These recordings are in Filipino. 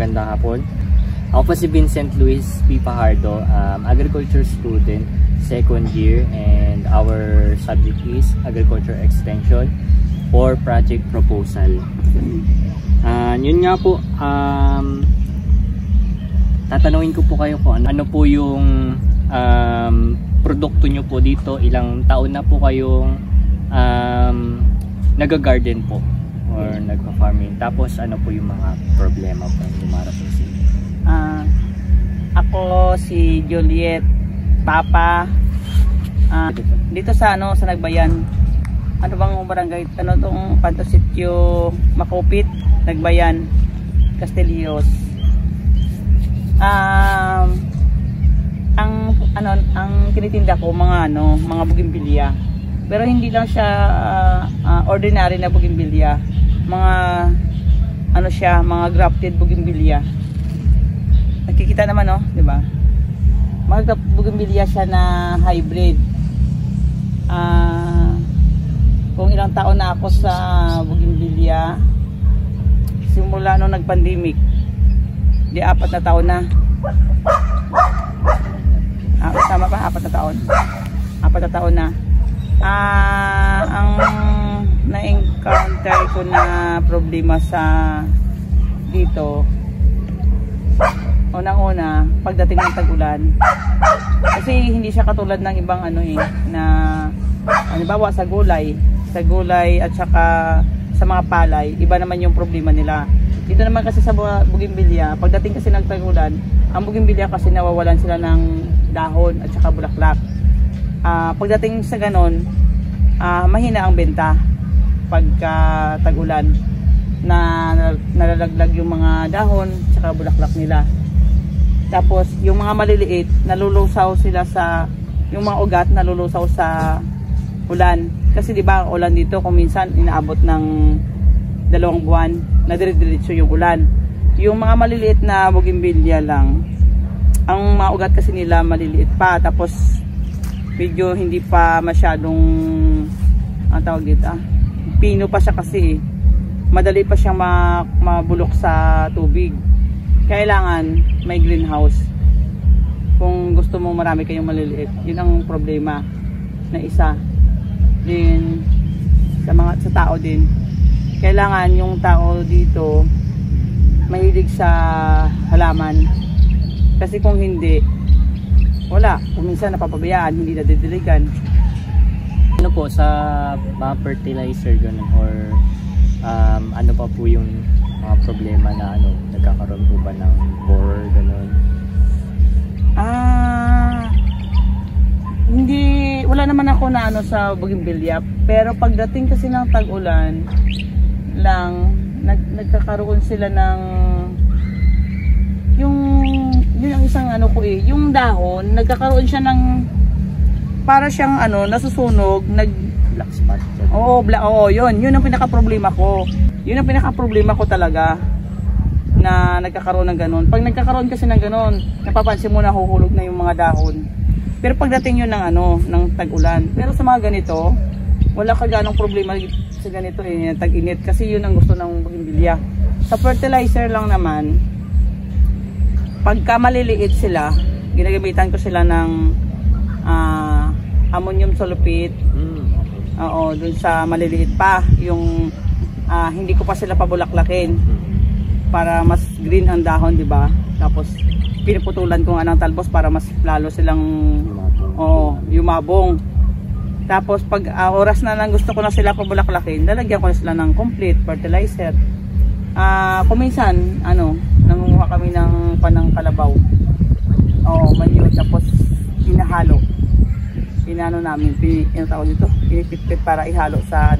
magandang hapon. Ako po si Vincent Luis P. Pajardo, agriculture student, second year, and our subject is agriculture extension for project proposal. Yun nga po, tatanungin ko po kayo kung ano po yung produkto nyo po dito, ilang taon na po kayong nag-garden po or nagpa-farming, tapos ano po yung mga problema po yung dumarating sa inyo. Ako si Juliet Papa, dito sa sa Nagbayan. Ano bang barangay? Ano tong Pantositio Makupit, Nagbayan, Castelios. Ang kinitinda ko mga bougainvillea. Pero hindi lang siya ordinary na bougainvillea. Mga grafted bougainvillea. Nakikita naman, no, 'di ba? Mga bougainvillea siya na hybrid. Kung ilang taon na ako sa bougainvillea, simula nung nag-pandemic, di 4 na taon na. Tama ba? 4 na taon. 4 na taon na. Ang na-encounter ko na problema sa dito, unang-una, pagdating ng tag-ulan. Kasi hindi siya katulad ng ibang na halimbawa sa gulay at saka sa mga palay, iba naman yung problema nila. Dito naman kasi sa bougainvillea, pagdating kasi ng tag-ulan, ang bougainvillea kasi nawawalan sila ng dahon at saka bulaklak. Pagdating sa ganon, mahina ang benta pagka tag-ulan, na nalalaglag yung mga dahon at saka bulaklak nila. Tapos yung mga maliliit, nalulusaw sila yung mga ugat nalulusaw sa ulan. Kasi di ba ulan dito kung minsan inaabot ng 2 buwan na dire-diretso yung ulan. Yung mga maliliit na bougainvillea lang, ang mga ugat kasi nila maliliit pa, tapos medyo hindi pa masyadong tawag dito, pino pa siya kasi madali pa siyang mabulok sa tubig. Kailangan may greenhouse kung gusto mo marami kayong maliliit. Yun ang problema na isa din sa tao din. Kailangan yung tao dito mahilig sa halaman, kasi kung hindi, wala. Kung minsan napapabayaan, hindi nadidiligan. Ano po sa mga fertilizer ganun, or ano pa po yung mga problema na nagkakaroon po ba ng borer ganun? Hindi, wala naman ako na sa bougainvillea, pero pagdating kasi ng tag-ulan lang, nagkakaroon sila ng yun ang isang yung dahon, nagkakaroon siya ng para siyang nasusunog, black spot. Oo, yun ang pinaka-problema ko. Yun ang pinaka-problema ko talaga, na nagkakaroon ng ganun. Pag nagkakaroon kasi ng ganun, napapansin mo na huhulog na yung mga dahon. Pero pagdating yun ng tag-ulan. Pero sa mga ganito, wala ka ganong problema sa ganito tag-init, kasi yun ang gusto ng bougainvillea. Sa fertilizer lang naman, pagka maliliit sila, ginagamitan ko sila ng ammonium sulfate. Oo, dun sa maliliit pa, yung hindi ko pa sila pabulaklakin para mas green ang dahon, di ba? Tapos pinuputulan ko ng talbos para mas lalo silang yumabong. Tapos pag oras na lang gusto ko na sila pabulaklakin, lalagyan ko na sila ng complete fertilizer. Kung minsan nangunguha kami ng panang kalabaw, manure, tapos hinahalo. Namin pinipit para ihalo sa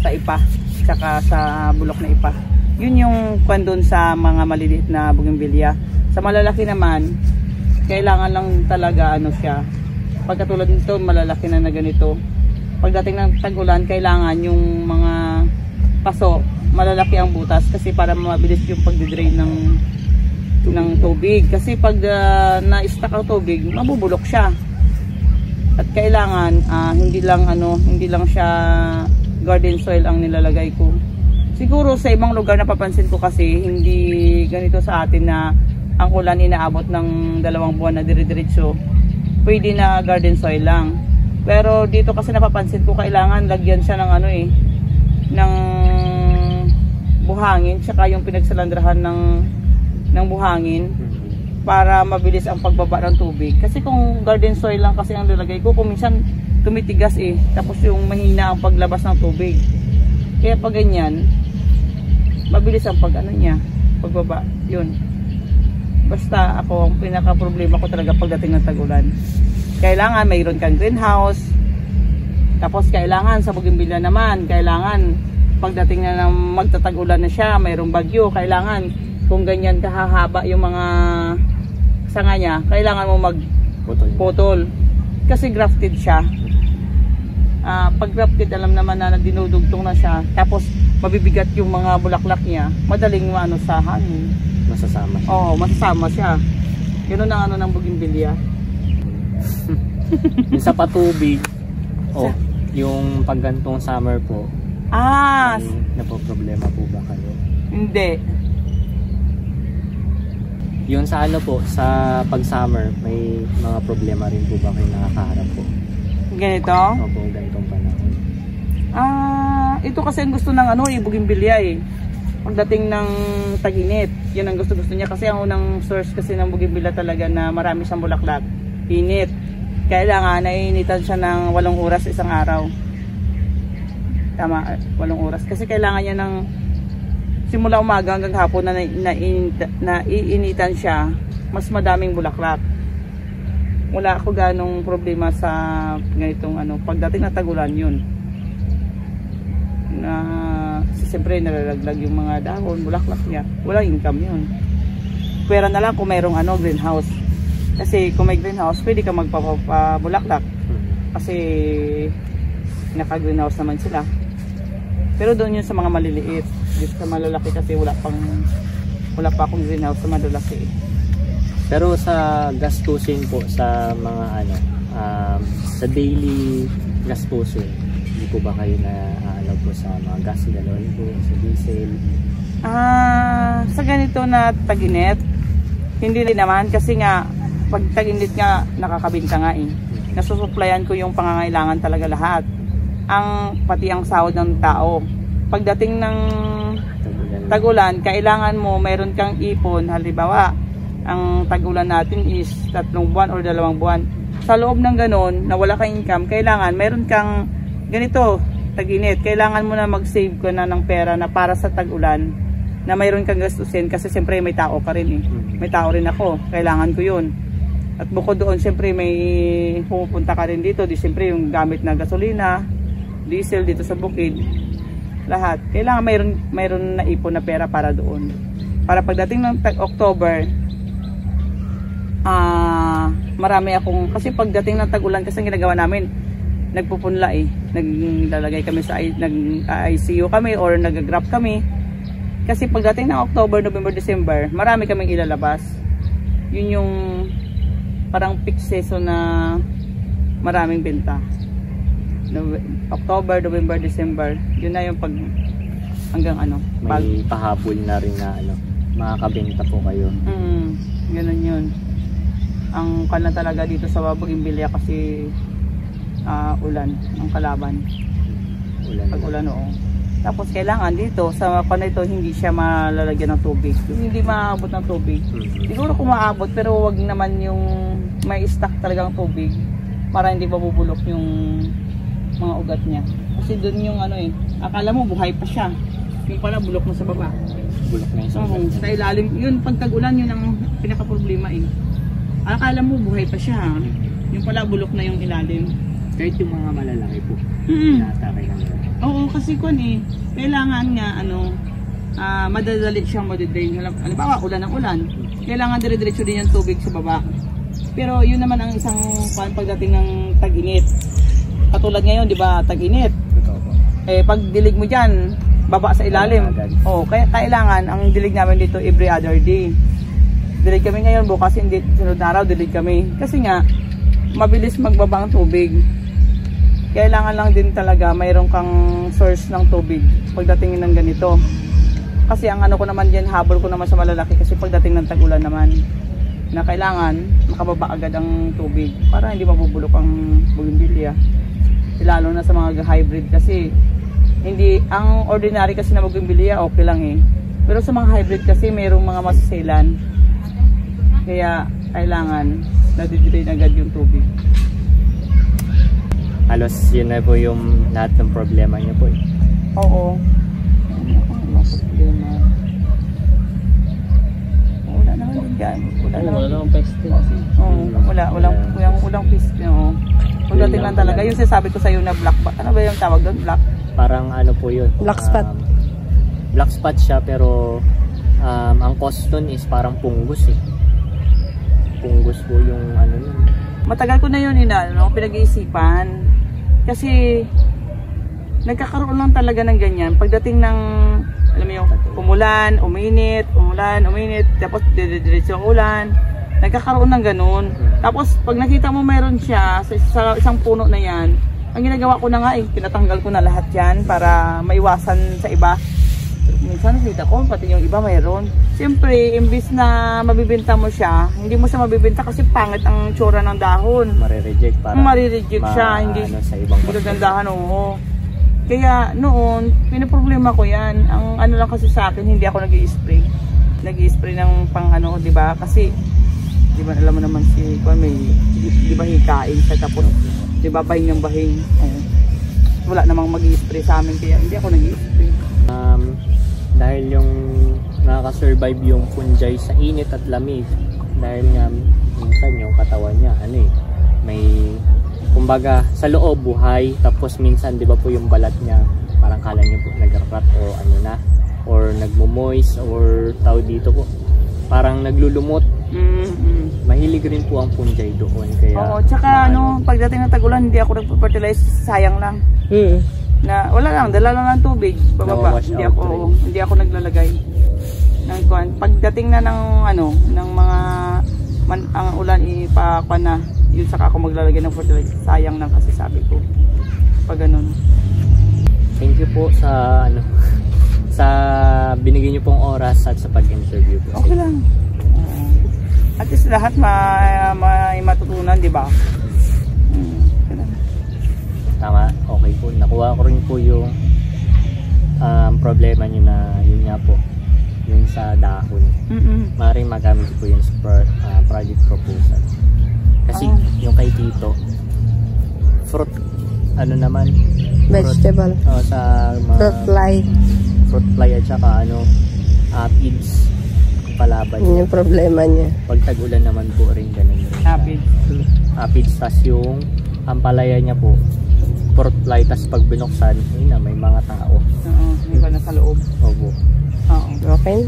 ipa, saka sa bulok na ipa. Yun yung doon sa mga maliliit na bougainvillea. Sa malalaki naman, kailangan lang talaga siya. Pagkatulad nito, malalaki na ganito, pagdating ng tag-ulan, kailangan yung mga paso malalaki ang butas, kasi para mabilis yung pagdi-drain ng tubig. Kasi pag na-stuck ang tubig, mabubulok siya. At kailangan hindi lang siya garden soil ang nilalagay ko. Siguro sa ibang lugar napapansin ko kasi hindi ganito sa atin na ang ulan inaabot ng 2 buwan na dire-diretso. Pwede na garden soil lang. Pero dito kasi napapansin ko kailangan lagyan siya ng ano ng buhangin tsaka yung pinagsalandrahan ng buhangin para mabilis ang pagbaba ng tubig. Kasi kung garden soil lang kasi ang lalagay ko, kung minsan tumitigas tapos yung mahina ang paglabas ng tubig. Kaya pag ganyan, mabilis ang pagbaba. Yun. Basta ako, ang pinaka problema ko talaga pagdating ng tag-ulan. Kailangan mayroon kang greenhouse. Tapos kailangan sa bougainvillea naman, kailangan pagdating na ng magtatag-ulan na siya, mayroong bagyo, kailangan kung ganyan kahahaba yung mga sanga niya, kailangan mo magputol. Kasi grafted siya. Pag grafted, alam naman na dinudugtong na siya, tapos mabibigat yung mga bulaklak niya, madaling sa hangin. Masasama siya. Oo, masasama siya. Yun ang ng bougainvillea. Yung sa patubig, yung paggantong summer po, napoproblema po ba kayo? Hindi. Yun sa po, sa pag-summer, may mga problema rin po ba kayo nakakaharap po? Ganito? Opo, ganitong panahon. Ito kasi ang gusto ng bougainvillea Pagdating ng tag-init, yun ang gusto niya kasi ang unang source kasi ng bougainvillea talaga na marami siyang bulaklak. Init. Kailangan naiinitan siya ng 8 oras isang araw. Tama, 8 oras. Kasi kailangan niya ng simula umaga hanggang hapon na iinitan siya, mas madaming bulaklak. Wala ako ganong problema sa ganitong pagdating na tag-ulan yun. Siyempre nalalaglag yung mga dahon, bulaklak niya. Walang income yun. Pwera na lang kung mayroong greenhouse. Kasi kung may greenhouse, pwede ka magpapabulaklak. Kasi naka-greenhouse naman sila. Pero doon yun sa mga maliliit. Dito sa malalaki kasi wala pa akong greenhouse sa malalaki. Pero sa gastusin po sa mga sa daily gastusin, hindi po ba kayo na po sa mga gas galon po, sa diesel? Sa ganito na tag-init, hindi rin naman kasi nga pag tag-init nga nakakabinta nga nasusuplayan ko yung pangangailangan talaga lahat. Pati ang sahod ng tao. Pagdating ng tag-ulan, kailangan mo mayroon kang ipon. Halimbawa, ang tag-ulan natin is 3 buwan or 2 buwan. Sa loob ng ganon, na wala kang income, kailangan mayroon kang ganito, tag-init. Kailangan mo na mag-save ka na ng pera na para sa tag-ulan na mayroon kang gastusin kasi siyempre may tao ka rin May tao rin ako. Kailangan ko yun. At bukod doon, siyempre may pumupunta ka rin dito. Siyempre yung gamit na gasolina, diesel dito sa bukid. Lahat. Kailangan mayroon na ipon na pera para doon. Para pagdating ng October, marami akong, kasi pagdating ng tag-ulan kasi ang ginagawa namin, nagpupunla naglalagay kami sa ICU kami or nag-grab kami kasi pagdating ng October, November, December marami kaming ilalabas. Yun yung parang peak season na maraming benta. October, November, December, yun na yung hanggang may pahabol na rin na makakabenta po kayo. Ganun yun ang talaga dito sa bougainvillea kasi ulan ang kalaban. Pag ulan Tapos kailangan dito sa ito hindi siya malalagyan ng tubig. Hindi maabot ng tubig. Siguro kung maabot pero wag naman yung may stock talagang tubig para hindi mabubulok yung mga ugat niya. Kasi doon yung akala mo buhay pa siya. Yung pala bulok na sa baba. Bulok na sa baba. Sa ilalim. Yun pag tag-ulan yun ang pinaka-problema Akala mo buhay pa siya. Yung pala bulok na yung ilalim. Kahit yung mga malalaki po. Natakay lang. Oo, kasi kailangan nga madadali siyang madidrain. Halimbawa, ulan ng ulan. Kailangan dire-diretso din yung tubig sa baba. Pero yun naman ang isang pagdating ng tag-init. Katulad ngayon, di ba, tag-init. Pag dilig mo dyan, baba sa ilalim. Kaya kailangan, ang dilig namin dito every other day. Dilig kami ngayon, bukas hindi, sunod na araw, dilig kami. Kasi nga, mabilis magbaba ang tubig. kailangan lang din talaga mayroon kang source ng tubig pagdating ng ganito. Kasi ang ano ko naman diyan, habol ko naman sa malalaki kasi pagdating ng tag-ulan naman na kailangan makababa agad ang tubig para hindi mabubulok ang bougainvillea. Lalo na sa mga hybrid kasi hindi ang ordinary kasi na bougainvillea okay lang eh. Pero sa mga hybrid kasi mayroong mga masasilan. Kaya kailangan nadidrain agad yung tubig. Halos yun na po yung lahat ng problema niyo po eh. Oo. Ano problema? Wala naman din dyan. Wala namang peste kasi. Oo, walang peste. Oo. Pagdating lang talaga. Yung sinasabi ko sa'yo na black spot. Ano ba yung tawag doon? Black? Parang ano po yun. Black spot. Black spot siya pero ang cause nun is parang pungus eh. Pungus po yung ano nun. Matagal ko na yun pinag-iisipan. Kasi nagkakaroon lang talaga ng ganyan. Pagdating ng, alam mo yung umulan, uminit, tapos diretso ang ulan. Nagkakaroon ng ganun. Tapos pag nakita mo meron siya sa isang puno na yan, ang ginagawa ko na nga pinatanggal ko na lahat yan para maiwasan sa iba. Minsan nakita ko, pati yung iba mayroon. Siyempre, imbis na mabibenta mo siya, hindi mo siya mabibenta kasi pangit ang tsura ng dahon. Marireject para siya, hindi ano, sa ibang magagandahan, oo. Kaya noon, pinaproblema ko yan. Ang ano lang kasi sa akin, hindi ako nag-i-spray. Nag-i-spray ng pang ano, di ba? Kasi, di ba alam mo naman si, di ba hikain siya, tapos, di ba bahing ng bahing. Wala namang mag-i-spray sa amin, kaya hindi ako nag-i-spray. Dahil yung nakaka-survive yung fungi sa init at lamig, dahil nga minsan yung katawan niya may kumbaga sa loob buhay, tapos minsan di ba po yung balat niya parang kala niyo po nag-rot o ano na, or nagmo-moist, or tawag dito po parang naglulumot. Mahilig rin po ang fungi doon, kaya oo, tsaka pagdating ng tag-ulan hindi ako nagpo-fertilize, sayang lang. Na wala lang, dala lang ng tubig bababa. Hindi ako naglalagay ng kuan. Pagdating na ng ng mga ang ulan ipakuan na, yun saka ako maglalagay ng fertilizer. Sayang lang kasi sabi ko pag ganun. Thank you po sa sa binigay niyo pong oras at sa pag-interview po. Okay lang. At least lahat may matutunan, di ba? Tama, okay po. Nakuha ko rin po yung problema nyo na yun nga po, yung sa dahon. Maaaring magamit po yung project proposal. Kasi yung kay Tito, fruit, naman? Vegetable. Sa Fruit fly. At saka aphids, palaban. Yung problema niya. Pag tag-ulan naman po rin ganun. Aphids, tas yung ampalaya niya po, fruit fly, tas pag binuksan, may mga tao. Oo, may ba na sa loob? Opo. Oo. Okay.